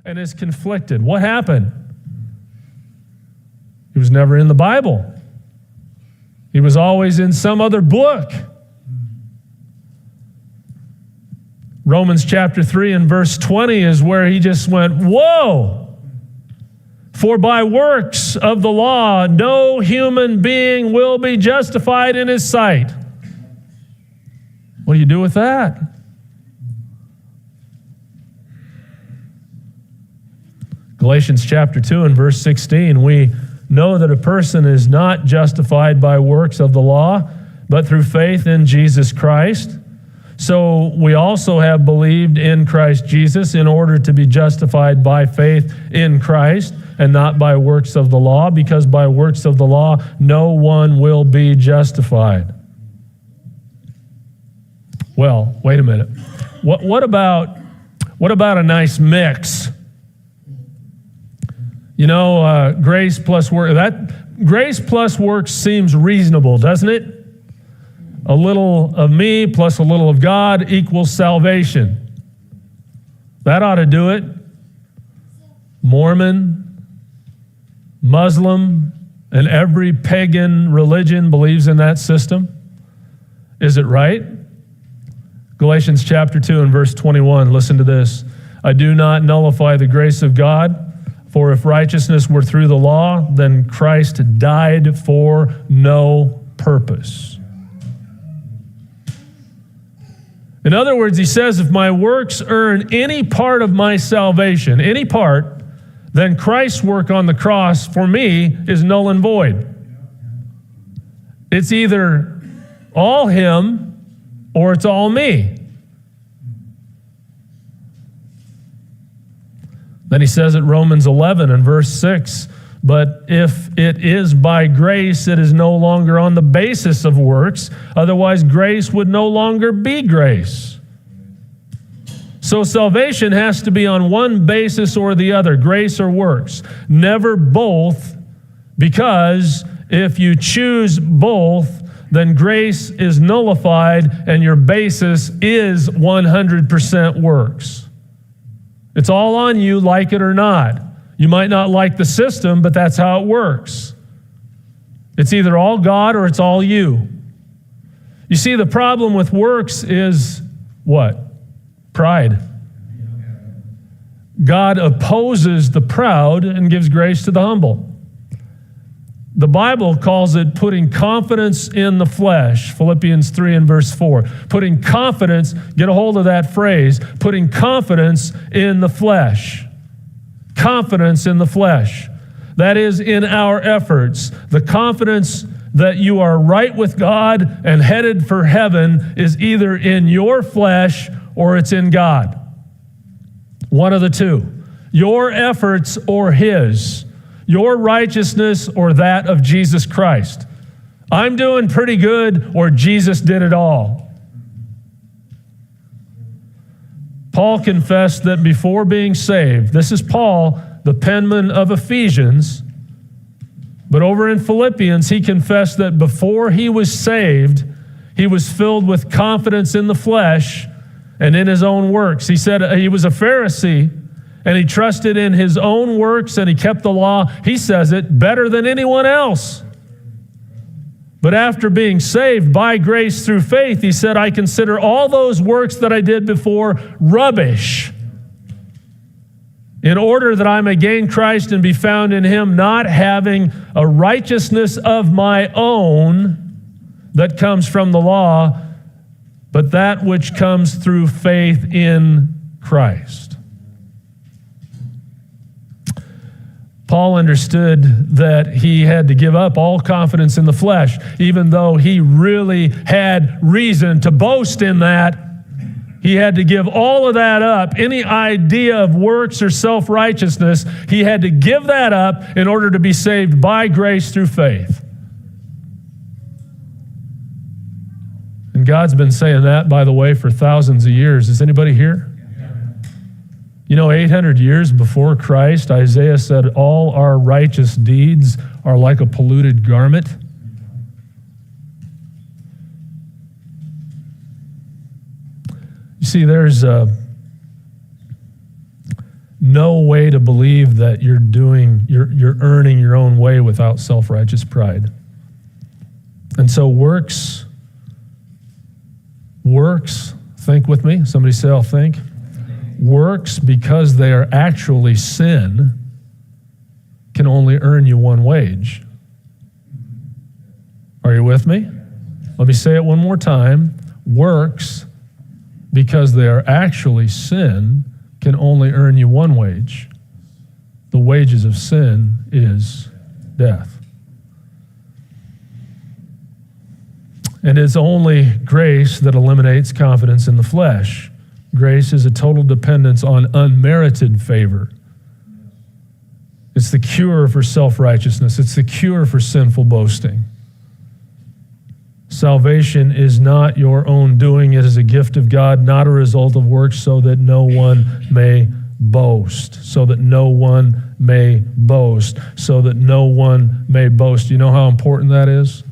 and is conflicted. What happened? He was never in the Bible. He was always in some other book. Romans chapter 3 and verse 20 is where he just went, whoa! For by works of the law, no human being will be justified in his sight. What do you do with that? Galatians chapter 2 and verse 16, we know that a person is not justified by works of the law, but through faith in Jesus Christ. So we also have believed in Christ Jesus in order to be justified by faith in Christ and not by works of the law, because by works of the law no one will be justified. Well, wait a minute. What about a nice mix? You know, grace plus work. That grace plus works seems reasonable, doesn't it? A little of me plus a little of God equals salvation. That ought to do it. Mormon, Muslim, and every pagan religion believes in that system. Is it right? Galatians chapter 2 and verse 21, listen to this. I do not nullify the grace of God, for if righteousness were through the law, then Christ died for no purpose. In other words, he says, if my works earn any part of my salvation, any part, then Christ's work on the cross for me is null and void. It's either all him or it's all me. Then he says at Romans 11 and verse 6, but if it is by grace, it is no longer on the basis of works. Otherwise, grace would no longer be grace. So salvation has to be on one basis or the other, grace or works. Never both, because if you choose both, then grace is nullified and your basis is 100% works. It's all on you, like it or not. You might not like the system, but that's how it works. It's either all God or it's all you. You see, the problem with works is what? Pride. God opposes the proud and gives grace to the humble. The Bible calls it putting confidence in the flesh, Philippians 3 and verse 4. Putting confidence, get a hold of that phrase, putting confidence in the flesh. Confidence in the flesh. That is in our efforts. The confidence that you are right with God and headed for heaven is either in your flesh or it's in God. One of the two. Your efforts or his. Your righteousness or that of Jesus Christ. I'm doing pretty good or Jesus did it all. Paul confessed that before being saved, this is Paul, the penman of Ephesians, but over in Philippians, he confessed that before he was saved, he was filled with confidence in the flesh and in his own works. He said he was a Pharisee, and he trusted in his own works, and he kept the law, he says it, better than anyone else. But after being saved by grace through faith, he said, I consider all those works that I did before rubbish, in order that I may gain Christ and be found in him, not having a righteousness of my own that comes from the law, but that which comes through faith in Christ. Paul understood that he had to give up all confidence in the flesh, even though he really had reason to boast in that. He had to give all of that up. Any idea of works or self-righteousness, he had to give that up in order to be saved by grace through faith. And God's been saying that, by the way, for thousands of years. Is anybody here? You know, 800 years before Christ, Isaiah said, all our righteous deeds are like a polluted garment. You see, there's no way to believe that you're earning your own way without self-righteous pride. And so works, think with me. Somebody say, I'll think. Works, because they are actually sin, can only earn you one wage. Are you with me? Let me say it one more time. Works, because they are actually sin, can only earn you one wage. The wages of sin is death. And it's only grace that eliminates confidence in the flesh. Grace is a total dependence on unmerited favor. It's the cure for self-righteousness. It's the cure for sinful boasting. Salvation is not your own doing. It is a gift of God, not a result of works, so that no one may boast. So that no one may boast. So that no one may boast. You know how important that is?